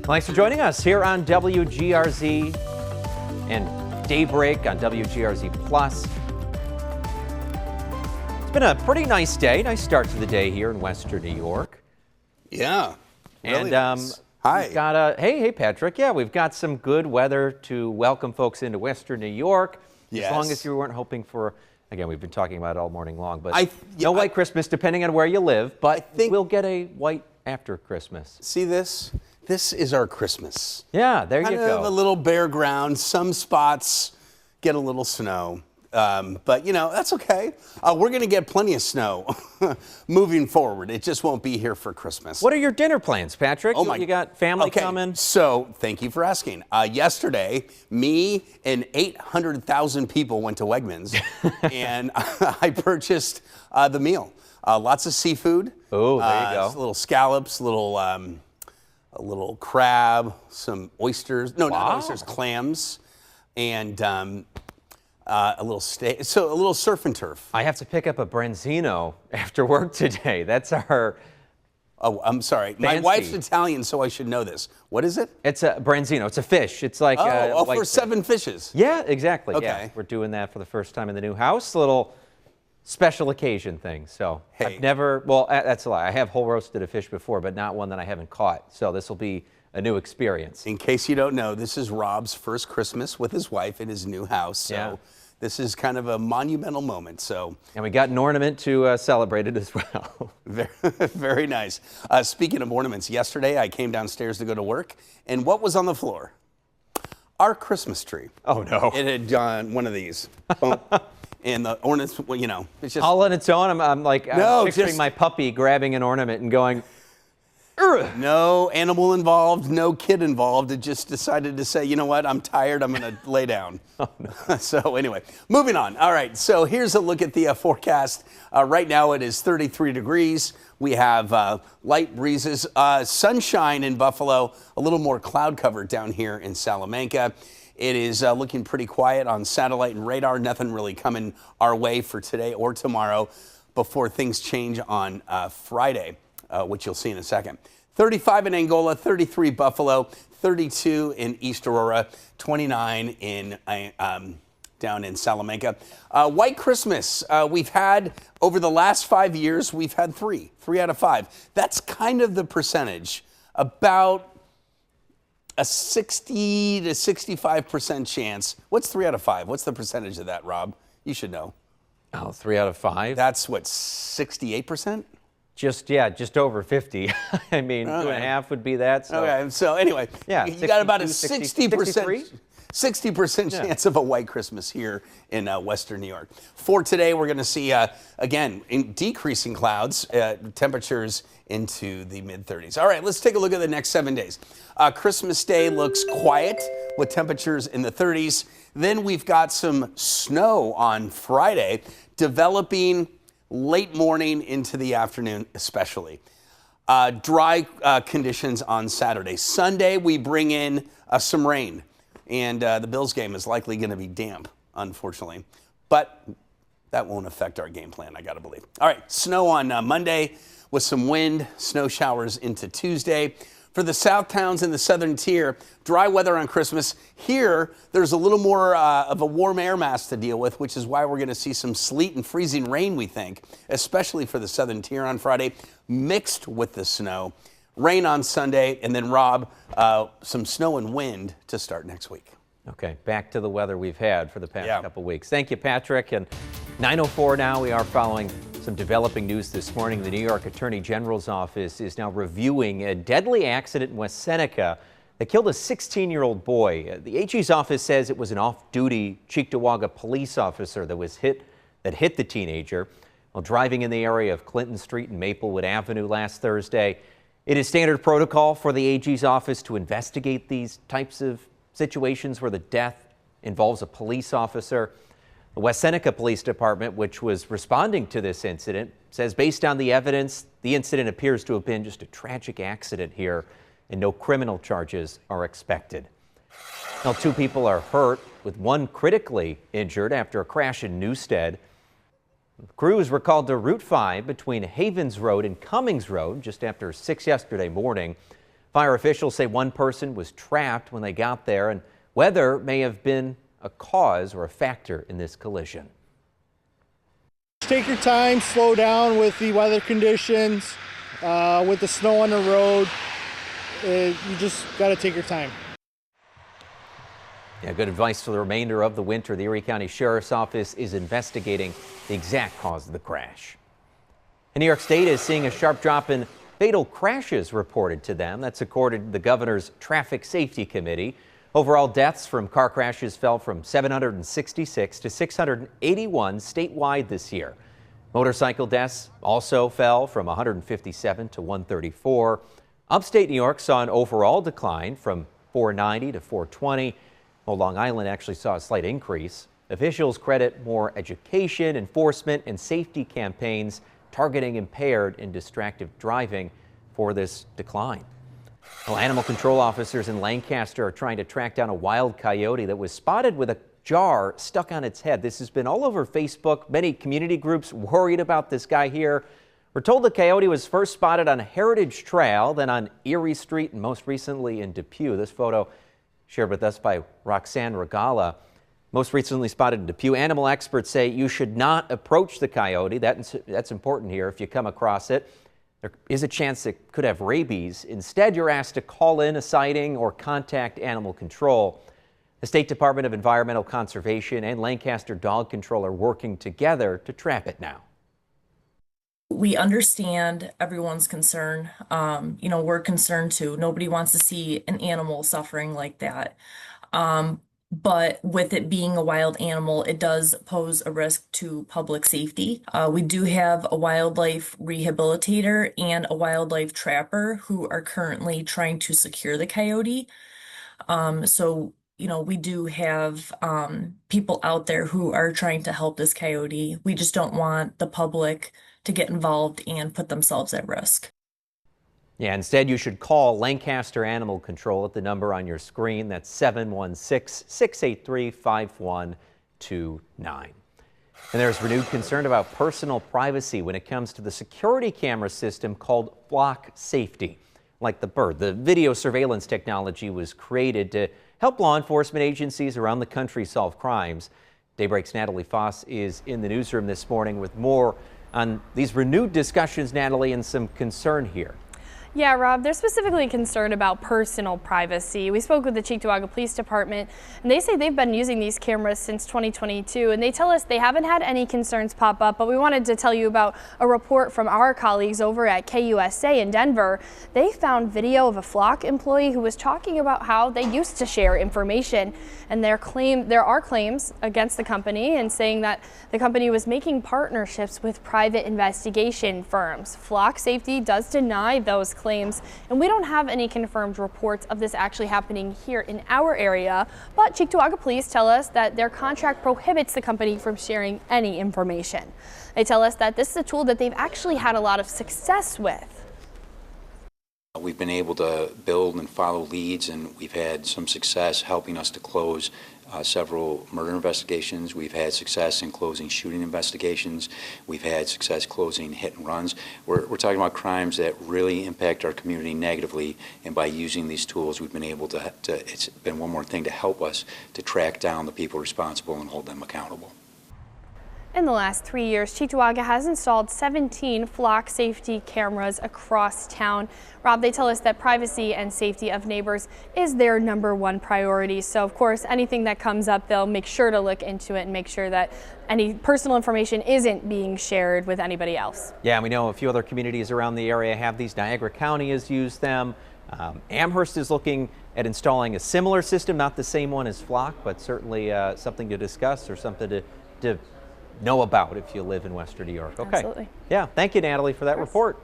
Thanks for joining us here on WGRZ and Daybreak on WGRZ Plus. It's been a pretty nice day, nice start to the day here in Western New York. Yeah, really And nice. Hi. We've got hey Patrick. Yeah, we've got some good weather to welcome folks into Western New York. Yes. As long as you weren't hoping for, again, we've been talking about it all morning long, but no white Christmas depending on where you live, but we'll get a white after Christmas. See this? This is our Christmas. Yeah, there you go. Kind of a little bare ground. Some spots get a little snow. But, you know, that's okay. We're going to get plenty of snow moving forward. It just won't be here for Christmas. What are your dinner plans, Patrick? Oh my! You got family coming? So, thank you for asking. Yesterday, me and 800,000 people went to Wegmans, and I purchased the meal. Lots of seafood. Oh, there you go. Little scallops, a little crab, some oysters. No, not oysters, clams, and a little steak. So a little surf and turf. I have to pick up a branzino after work today. That's our. Oh, I'm sorry. Fancy. My wife's Italian, so I should know this. What is it? It's a branzino. It's a fish. It's like for white 7 fishes. Yeah, exactly. Okay. Yeah, we're doing that for the first time in the new house. A little special occasion thing. So Hey. I've never. Well, that's a lie. I have whole roasted a fish before, but not one that I haven't caught. So this will be a new experience. In case you don't know, this is Rob's first Christmas with his wife in his new house. So this is kind of a monumental moment. So And we got an ornament to celebrate it as well. very, very nice. Speaking of ornaments, yesterday I came downstairs to go to work, and what was on the floor? Our Christmas tree. Oh no! It had done one of these. Boom. And the ornaments, well, you know, it's just All on its own. I'm picturing just- my puppy grabbing an ornament and going, "Ugh." no animal involved, no kid involved. It just decided to say, you know what, I'm tired, I'm going to lay down. Oh, no. So anyway, moving on. All right, so here's a look at the forecast. Right now it is 33 degrees. We have light breezes, sunshine in Buffalo, a little more cloud cover down here in Salamanca. It is looking pretty quiet on satellite and radar. Nothing really coming our way for today or tomorrow before things change on Friday, which you'll see in a second. 35 in Angola, 33 Buffalo, 32 in East Aurora, 29 in down in Salamanca. White Christmas, we've had, over the last 5 years, we've had three out of 5. That's kind of the percentage, about a 60 to 65% chance. What's 3 out of 5? What's the percentage of that, Rob? You should know. Oh, 3 out of 5. That's what, 68%? Just over 50. I mean, 2.5 would be that. So. Okay, so anyway, Yeah, you got about a 60%, 60% chance of a white Christmas here in Western New York. For today, we're going to see, again, decreasing clouds, temperatures into the mid-30s. All right, let's take a look at the next 7 days. Christmas Day looks quiet with temperatures in the 30s. Then we've got some snow on Friday, developing late morning into the afternoon especially. Dry conditions on Saturday. Sunday, we bring in some rain. And the Bills game is likely going to be damp, unfortunately. But that won't affect our game plan, I got to believe. All right, snow on Monday with some wind, snow showers into Tuesday. For the south towns in the southern tier, dry weather on Christmas. Here, there's a little more of a warm air mass to deal with, which is why we're going to see some sleet and freezing rain, we think, especially for the southern tier on Friday, mixed with the snow. Rain on Sunday, and then, Rob, some snow and wind to start next week. Okay, back to the weather we've had for the past couple weeks. Thank you, Patrick. And 9:04 now, we are following some developing news this morning. The New York Attorney General's office is now reviewing a deadly accident in West Seneca that killed a 16-year-old boy. The AG's office says it was an off-duty Cheektowaga police officer that hit the teenager while driving in the area of Clinton Street and Maplewood Avenue last Thursday. It is standard protocol for the AG's office to investigate these types of situations where the death involves a police officer. The West Seneca Police Department, which was responding to this incident, says based on the evidence, the incident appears to have been just a tragic accident here and no criminal charges are expected. Now, 2 people are hurt, with 1 critically injured after a crash in Newstead. Crews were called to Route 5 between Havens Road and Cummings Road just after 6 yesterday morning. Fire officials say one person was trapped when they got there, and weather may have been a cause or a factor in this collision. Take your time, slow down with the weather conditions, with the snow on the road. You just got to take your time. Yeah, good advice for the remainder of the winter. The Erie County Sheriff's Office is investigating the exact cause of the crash. And New York State is seeing a sharp drop in fatal crashes reported to them. That's according to the governor's Traffic Safety Committee. Overall deaths from car crashes fell from 766 to 681 statewide this year. Motorcycle deaths also fell from 157 to 134. Upstate New York saw an overall decline from 490 to 420. While Long Island actually saw a slight increase. Officials credit more education, enforcement, and safety campaigns targeting impaired and distracted driving for this decline. Well, animal control officers in Lancaster are trying to track down a wild coyote that was spotted with a jar stuck on its head. This has been all over Facebook. Many community groups worried about this guy here. We're told the coyote was first spotted on Heritage Trail, then on Erie Street, and most recently in Depew. This photo shared with us by Roxanne Regala. Most recently spotted in Depew. Animal experts say you should not approach the coyote. That's important here. If you come across it, there is a chance it could have rabies. Instead, you're asked to call in a sighting or contact animal control. The State Department of Environmental Conservation and Lancaster Dog Control are working together to trap it now. We understand everyone's concern. We're concerned too. Nobody wants to see an animal suffering like that. But with it being a wild animal, it does pose a risk to public safety. We do have a wildlife rehabilitator and a wildlife trapper who are currently trying to secure the coyote. We do have people out there who are trying to help this coyote. We just don't want the public to get involved and put themselves at risk. Yeah, instead you should call Lancaster Animal Control at the number on your screen. That's 716-683-5129. And there's renewed concern about personal privacy when it comes to the security camera system called Flock Safety. Like the bird, the video surveillance technology was created to help law enforcement agencies around the country solve crimes. Daybreak's Natalie Foss is in the newsroom this morning with more on these renewed discussions, Natalie, and some concern here. Yeah, Rob, they're specifically concerned about personal privacy. We spoke with the Cheektowaga Police Department, and they say they've been using these cameras since 2022, and they tell us they haven't had any concerns pop up, but we wanted to tell you about a report from our colleagues over at KUSA in Denver. They found video of a Flock employee who was talking about how they used to share information, and there are claims against the company and saying that the company was making partnerships with private investigation firms. Flock Safety does deny those claims, and we don't have any confirmed reports of this actually happening here in our area, but Cheektowaga Police tell us that their contract prohibits the company from sharing any information. They tell us that this is a tool that they've actually had a lot of success with. We've been able to build and follow leads, and we've had some success helping us to close several murder investigations. We've had success in closing shooting investigations. We've had success closing hit and runs. We're talking about crimes that really impact our community negatively, and by using these tools, we've been able to it's been one more thing to help us to track down the people responsible and hold them accountable. In the last 3 years, Cheektowaga has installed 17 Flock Safety cameras across town. Rob, they tell us that privacy and safety of neighbors is their #1 priority. So, of course, anything that comes up, they'll make sure to look into it and make sure that any personal information isn't being shared with anybody else. Yeah, we know a few other communities around the area have these. Niagara County has used them. Amherst is looking at installing a similar system, not the same one as Flock, but certainly something to discuss or something to know about if you live in Western New York. Okay. Absolutely. Yeah, thank you, Natalie, for that report.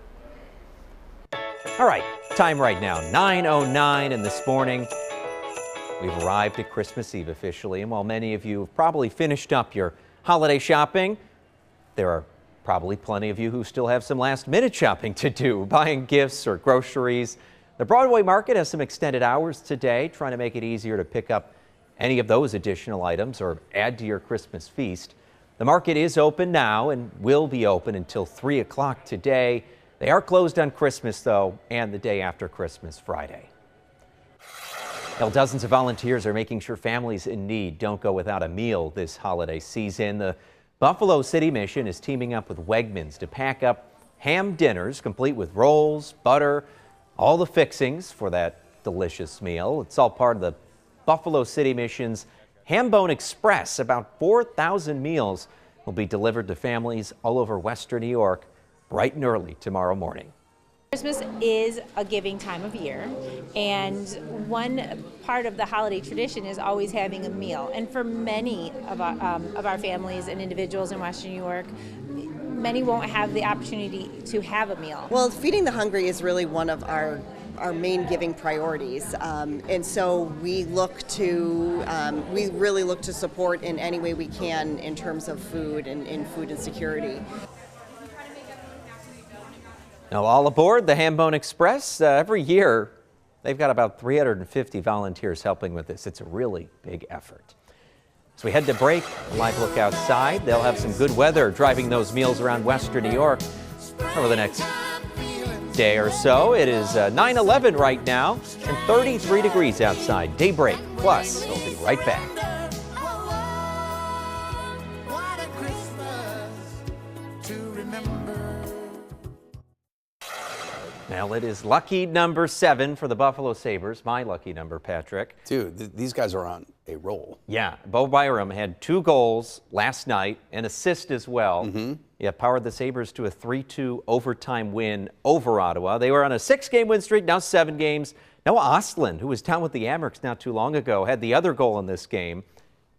All right, time right now, 9:09, and this morning we've arrived at Christmas Eve officially, and while many of you have probably finished up your holiday shopping, there are probably plenty of you who still have some last-minute shopping to do, buying gifts or groceries. The Broadway Market has some extended hours today, trying to make it easier to pick up any of those additional items or add to your Christmas feast. The market is open now and will be open until 3 o'clock today. They are closed on Christmas, though, and the day after Christmas, Friday. Well, dozens of volunteers are making sure families in need don't go without a meal this holiday season. The Buffalo City Mission is teaming up with Wegmans to pack up ham dinners, complete with rolls, butter, all the fixings for that delicious meal. It's all part of the Buffalo City Mission's Ham Bone Express. About 4,000 meals will be delivered to families all over Western New York bright and early tomorrow morning. Christmas is a giving time of year, and one part of the holiday tradition is always having a meal. And for many of our families and individuals in Western New York, many won't have the opportunity to have a meal. Well, feeding the hungry is really one of our main giving priorities, and so we really look to support in any way we can in terms of food and food insecurity. Now, all aboard the Ham Bone Express. Every year, they've got about 350 volunteers helping with this. It's a really big effort. So we head to break. A live look outside. They'll have some good weather driving those meals around Western New York over the next day or so. It is 9:11 right now and 33 degrees outside. Daybreak Plus. We'll be right back. Well, it is lucky number 7 for the Buffalo Sabres. My lucky number, Patrick. Dude, these guys are on a roll. Yeah, Bo Byram had 2 goals last night, an assist as well. Yeah, powered the Sabres to a 3-2 overtime win over Ottawa. They were on a 6-game win streak, now 7 games. Noah Ostlund, who was down with the Amherst not too long ago, had the other goal in this game.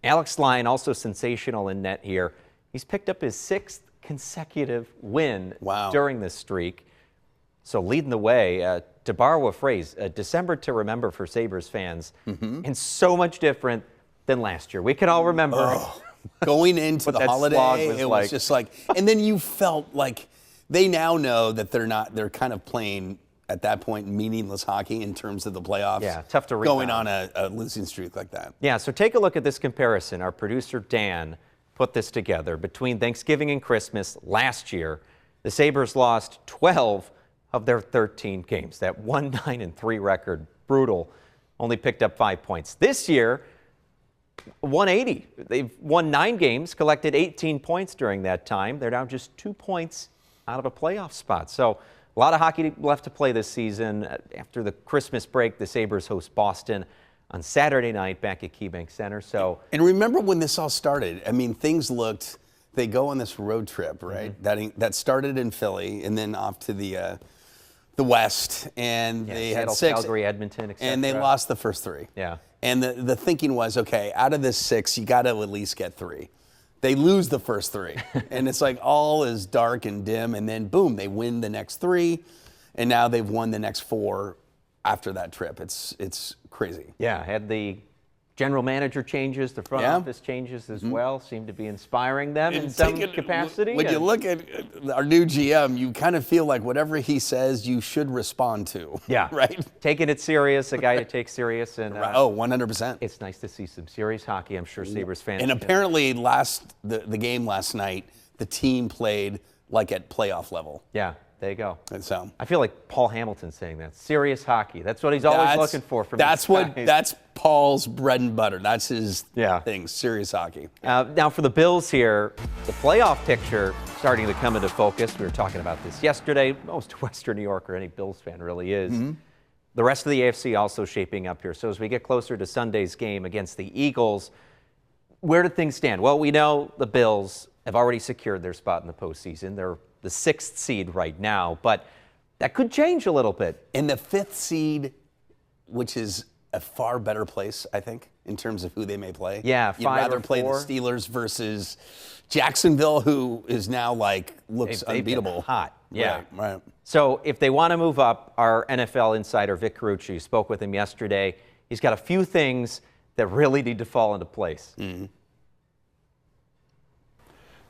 Alex Lyon, also sensational in net here. He's picked up his 6th consecutive win during this streak. So leading the way, to borrow a phrase, December to remember for Sabres fans, and so much different than last year. We can all remember. Going into the holiday, it was just like, and then you felt like they now know that they're kind of playing at that point meaningless hockey in terms of the playoffs. Yeah, tough to rebound. Going on a losing streak like that. Yeah, so take a look at this comparison. Our producer Dan put this together. Between Thanksgiving and Christmas last year, the Sabres lost 12 of their 13 games. That 1-9-3 record, brutal, only picked up 5 points. This year, 180. They've won 9 games, collected 18 points during that time. They're now just 2 points out of a playoff spot. So a lot of hockey left to play this season. After the Christmas break, the Sabres host Boston on Saturday night back at KeyBank Center. So, and remember when this all started? I mean, things looked. They go on this road trip, right? That started in Philly and then off to the West, and they had 6, Calgary, Edmonton, etc. And they lost the first 3. Yeah. And the thinking was, okay, out of this 6, you got to at least get 3. They lose the first 3, and it's like all is dark and dim, and then boom, they win the next 3, and now they've won the next 4 after that trip. It's crazy. Yeah, had the general manager changes, the front office changes as well, seem to be inspiring them in some capacity. When you look at our new GM, you kind of feel like whatever he says, you should respond to. Yeah, right. Taking it serious, a guy to take serious, and 100%. It's nice to see some serious hockey. I'm sure Sabres fans. And apparently, the game last night, the team played like at playoff level. Yeah. There you go. And so I feel like Paul Hamilton saying that. Serious hockey. That's what he's always looking for from that's Paul's bread and butter. That's his thing, serious hockey. Now for the Bills here, the playoff picture starting to come into focus. We were talking about this yesterday. Most Western New Yorker, any Bills fan really is. The rest of the AFC also shaping up here. So as we get closer to Sunday's game against the Eagles, where do things stand? Well, we know the Bills have already secured their spot in the postseason. They're the 6th seed right now, but that could change a little bit. And the 5th seed, which is a far better place, I think, in terms of who they may play. Yeah, 5 You'd rather or play 4. the Steelers versus Jacksonville, who is now looks unbeatable. They've been hot. Yeah. Right. So if they want to move up, our NFL insider Vic Carucci spoke with him yesterday. He's got a few things that really need to fall into place.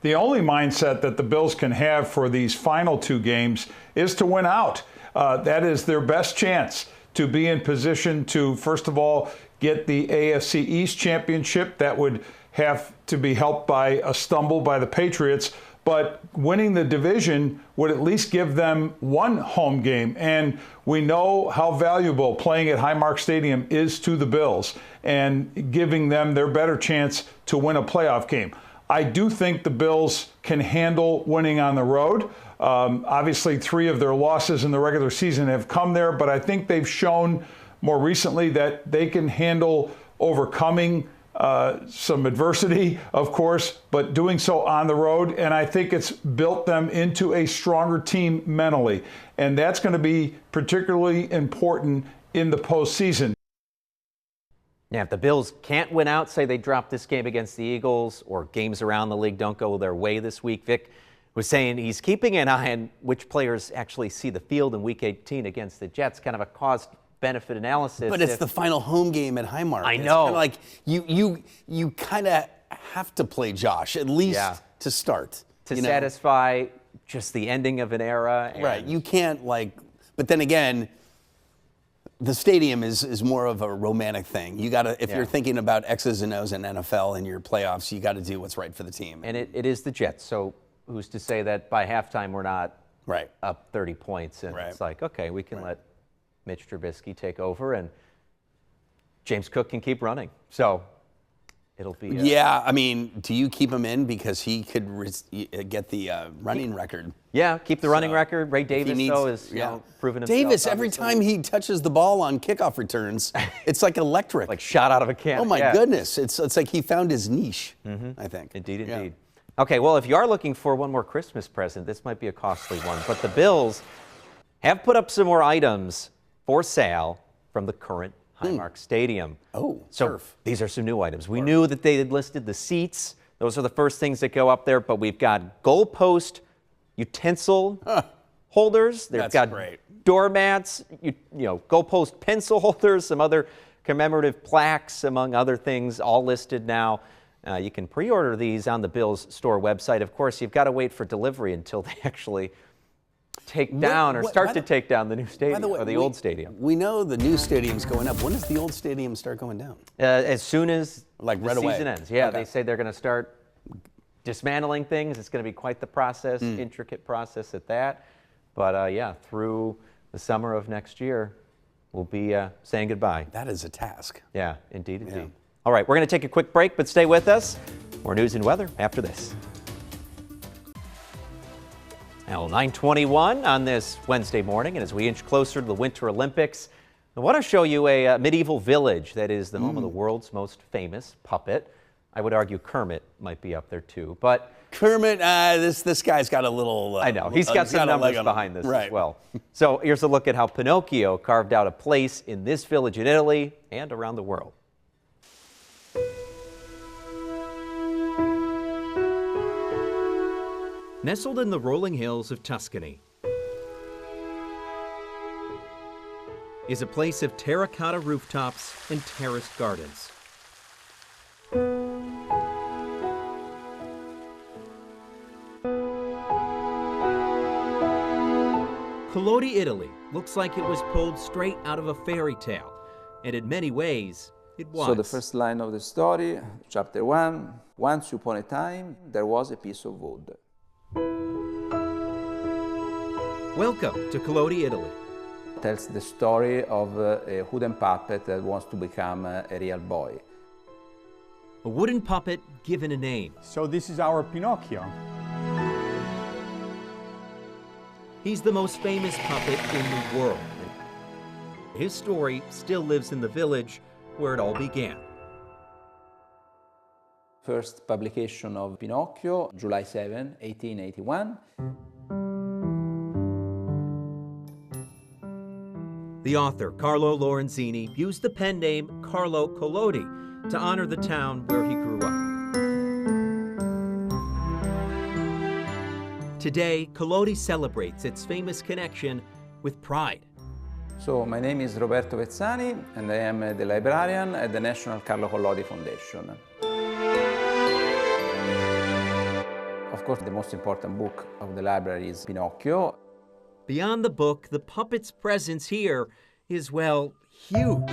The only mindset that the Bills can have for these final 2 games is to win out. That is their best chance to be in position to, first of all, get the AFC East championship. That would have to be helped by a stumble by the Patriots. but winning the division would at least give them one home game. And we know how valuable playing at Highmark Stadium is to the Bills and giving them their better chance to win a playoff game. I do think the Bills can handle winning on the road. Obviously, 3 of their losses in the regular season have come there, but I think they've shown more recently that they can handle overcoming some adversity, of course, but doing so on the road. And I think it's built them into a stronger team mentally. And that's going to be particularly important in the postseason. Yeah, if the Bills can't win out, say they drop this game against the Eagles or games around the league don't go their way this week, Vic was saying he's keeping an eye on which players actually see the field in Week 18 against the Jets, kind of a cost-benefit analysis. But it's the final home game at Highmark. I know. It's kind of like you kind of have to play Josh, at least to start. To satisfy just the ending of an era. Right. You can't but then again, the stadium is more of a romantic thing. You got to, if you're thinking about X's and O's in NFL in your playoffs, you got to do what's right for the team. And it is the Jets, so who's to say that by halftime we're not up 30 points and it's like, okay, we can let Mitch Trubisky take over and James Cook can keep running. So it'll be yeah, I mean, do you keep him in because he could get the running record? Yeah, keep the running record. Ray Davis, though, is proven himself. Davis, every time he touches the ball on kickoff returns, it's like electric. Like shot out of a cannon. Oh, my goodness. It's like he found his niche, I think. Indeed, indeed. Okay, well, if you are looking for one more Christmas present, this might be a costly one. But the Bills have put up some more items for sale from the current Highmark Stadium. Oh, so these are some new items. We knew that they had listed the seats. Those are the first things that go up there, but we've got goalpost utensil holders. They've got doormats, goalpost pencil holders, some other commemorative plaques, among other things, all listed now. You can pre-order these on the Bills store website. Of course, you've got to wait for delivery until they actually take down or start to take down the new stadium or the old stadium. We know the new stadium's going up. When does the old stadium start going down? As soon as right the away. season ends. Yeah, they say they're going to start dismantling things. It's going to be quite the process, intricate process at that. But yeah, through the summer of next year, we'll be saying goodbye. That is a task. Yeah, indeed, indeed. Yeah. All right, we're going to take a quick break, but stay with us. More news and weather after this. Now, 9:21 on this Wednesday morning, and as we inch closer to the Winter Olympics, I want to show you a medieval village that is the home of the world's most famous puppet. I would argue Kermit might be up there too, but Kermit, this guy's got a little. I know he's got some numbers behind this as well. So here's a look at how Pinocchio carved out a place in this village in Italy and around the world. Nestled in the rolling hills of Tuscany is a place of terracotta rooftops and terraced gardens. Colodi, Italy looks like it was pulled straight out of a fairy tale, and in many ways, it was. So the first line of the story, chapter 1, once upon a time, there was a piece of wood. Welcome to Colodi, Italy. It tells the story of a wooden puppet that wants to become a real boy. A wooden puppet given a name. So this is our Pinocchio. He's the most famous puppet in the world. His story still lives in the village where it all began. First publication of Pinocchio, July 7, 1881. The author, Carlo Lorenzini, used the pen name Carlo Collodi to honor the town where he grew up. Today, Collodi celebrates its famous connection with pride. So my name is Roberto Vezzani, and I am the librarian at the National Carlo Collodi Foundation. Of course, the most important book of the library is Pinocchio. Beyond the book, the puppet's presence here is, well, huge.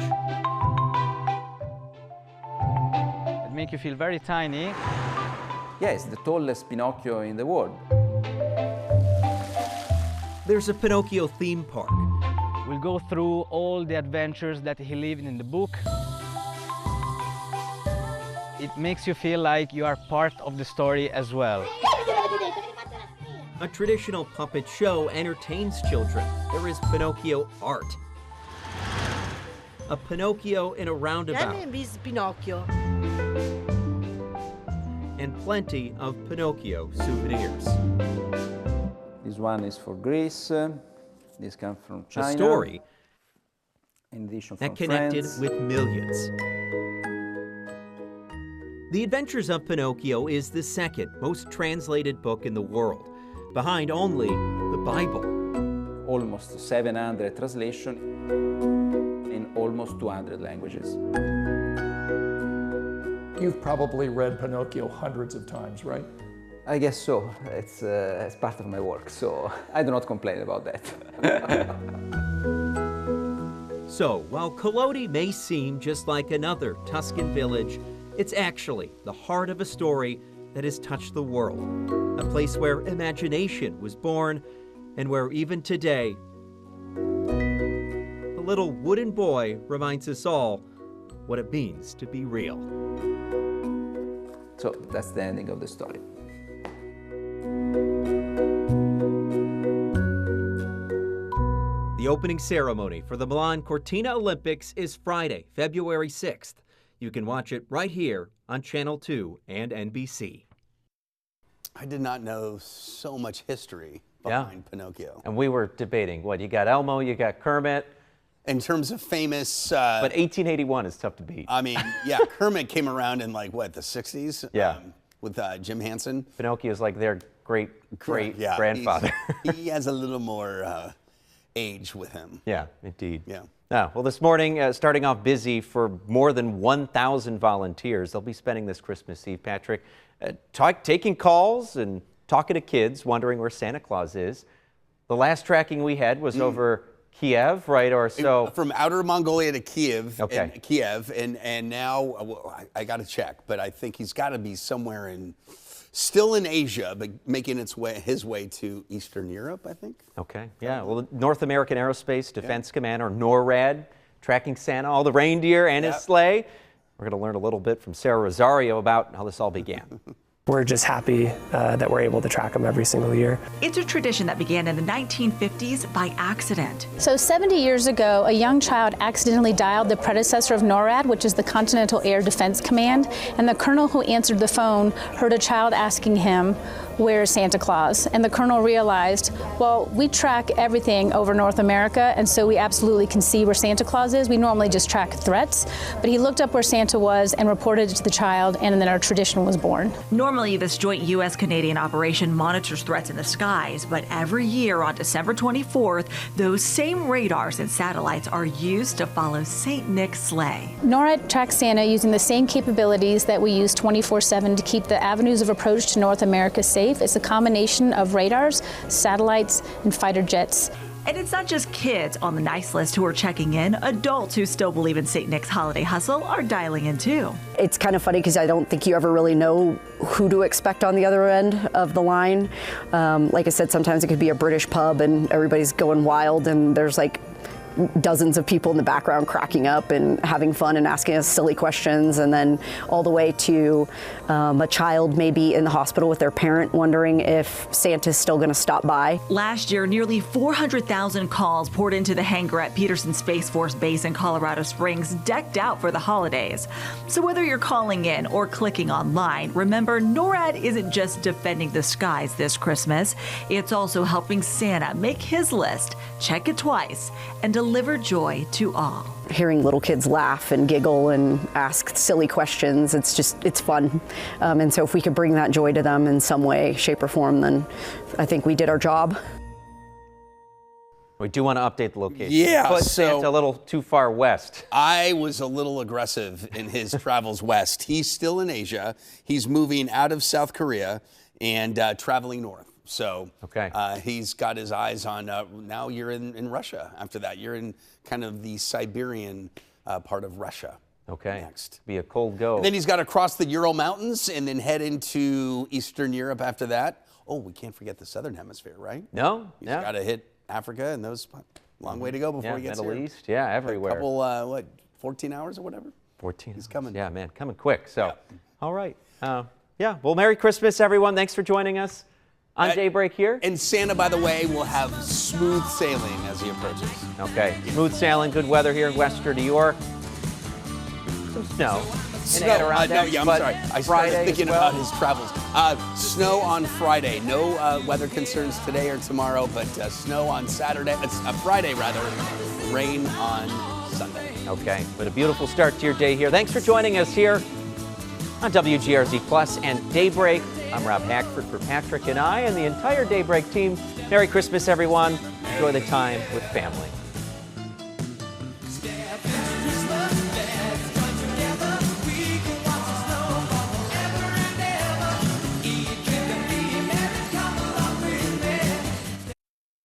It makes you feel very tiny. Yes, the tallest Pinocchio in the world. There's a Pinocchio theme park. We'll go through all the adventures that he lived in the book. It makes you feel like you are part of the story as well. A traditional puppet show entertains children. There is Pinocchio art. A Pinocchio in a roundabout. My name is Pinocchio. And plenty of Pinocchio souvenirs. This one is for Greece. This comes from China. A story in addition that from connected France. with millions. The Adventures of Pinocchio is the second most translated book in the world, behind only the Bible. Almost 700 translations in almost 200 languages. You've probably read Pinocchio hundreds of times, right? I guess so. It's part of my work, so I do not complain about that. So, while Collodi may seem just like another Tuscan village, it's actually the heart of a story that has touched the world. A place where imagination was born and where even today, the little wooden boy reminds us all what it means to be real. So that's the ending of the story. The opening ceremony for the Milan Cortina Olympics is Friday, February 6th. You can watch it right here on Channel 2 and NBC. I did not know so much history behind Pinocchio. And we were debating, what, you got Elmo, you got Kermit. In terms of famous... but 1881 is tough to beat. I mean, yeah, Kermit came around in like, what, the 60s? Yeah. With Jim Henson. Pinocchio's like their great-grandfather. He has a little more age with him. Yeah, indeed. Yeah. Well, this morning, starting off busy for more than 1,000 volunteers. They'll be spending this Christmas Eve, Patrick, taking calls and talking to kids, wondering where Santa Claus is. The last tracking we had was over Kiev, right? Or so from outer Mongolia to Kiev. Okay. And now well, I got to check, but I think he's got to be somewhere still in Asia, but making his way to Eastern Europe, I think. Okay. Yeah. Well, the North American Aerospace Defense Command, or NORAD, tracking Santa, all the reindeer and his sleigh. We're going to learn a little bit from Sarah Rosario about how this all began. We're just happy that we're able to track them every single year. It's a tradition that began in the 1950s by accident. So 70 years ago, a young child accidentally dialed the predecessor of NORAD, which is the Continental Air Defense Command, and the colonel who answered the phone heard a child asking him, "Where's Santa Claus?" And the colonel realized, well, we track everything over North America, and so we absolutely can see where Santa Claus is. We normally just track threats, but he looked up where Santa was and reported it to the child, and then our tradition was born. Normally, this joint U.S.-Canadian operation monitors threats in the skies, but every year on December 24th, those same radars and satellites are used to follow St. Nick's sleigh. NORAD tracks Santa using the same capabilities that we use 24/7 to keep the avenues of approach to North America safe. It's a combination of radars, satellites, and fighter jets. And it's not just kids on the nice list who are checking in. Adults who still believe in St. Nick's holiday hustle are dialing in too. It's kind of funny because I don't think you ever really know who to expect on the other end of the line. Like I said, sometimes it could be a British pub and everybody's going wild and there's like dozens of people in the background cracking up and having fun and asking us silly questions, and then all the way to a child maybe in the hospital with their parent wondering if Santa's still going to stop by. Last year, nearly 400,000 calls poured into the hangar at Peterson Space Force Base in Colorado Springs, decked out for the holidays. So whether you're calling in or clicking online, remember NORAD isn't just defending the skies this Christmas. It's also helping Santa make his list, check it twice, and deliver joy to all. Hearing little kids laugh and giggle and ask silly questions, it's fun. And so if we could bring that joy to them in some way, shape, or form, then I think we did our job. We do want to update the location. Yeah, but so Santa a little too far west. I was a little aggressive in his travels west. He's still in Asia. He's moving out of South Korea and traveling north. So he's got his eyes on, now you're in Russia. After that, you're in kind of the Siberian part of Russia. Okay. Next. Be a cold go. And then he's got to cross the Ural Mountains and then head into Eastern Europe after that. Oh, we can't forget the Southern Hemisphere, right? No. He's got to hit Africa and those. Long way to go before he gets Middle here. East. Yeah, everywhere. A couple, 14 hours or whatever? 14. He's coming. Yeah, man, coming quick. So, all right. Yeah, well, Merry Christmas, everyone. Thanks for joining us on Daybreak here. And Santa, by the way, will have smooth sailing as he approaches. Okay, smooth sailing, good weather here in Western New York. Some snow. Snow. I'm sorry. I started thinking about his travels. Snow on Friday. No weather concerns today or tomorrow, but snow on Saturday. Friday, rather. Rain on Sunday. Okay, but a beautiful start to your day here. Thanks for joining us here on WGRZ Plus and Daybreak. I'm Rob Hackford for Patrick and I and the entire Daybreak team. Merry Christmas, everyone. Enjoy the time with family.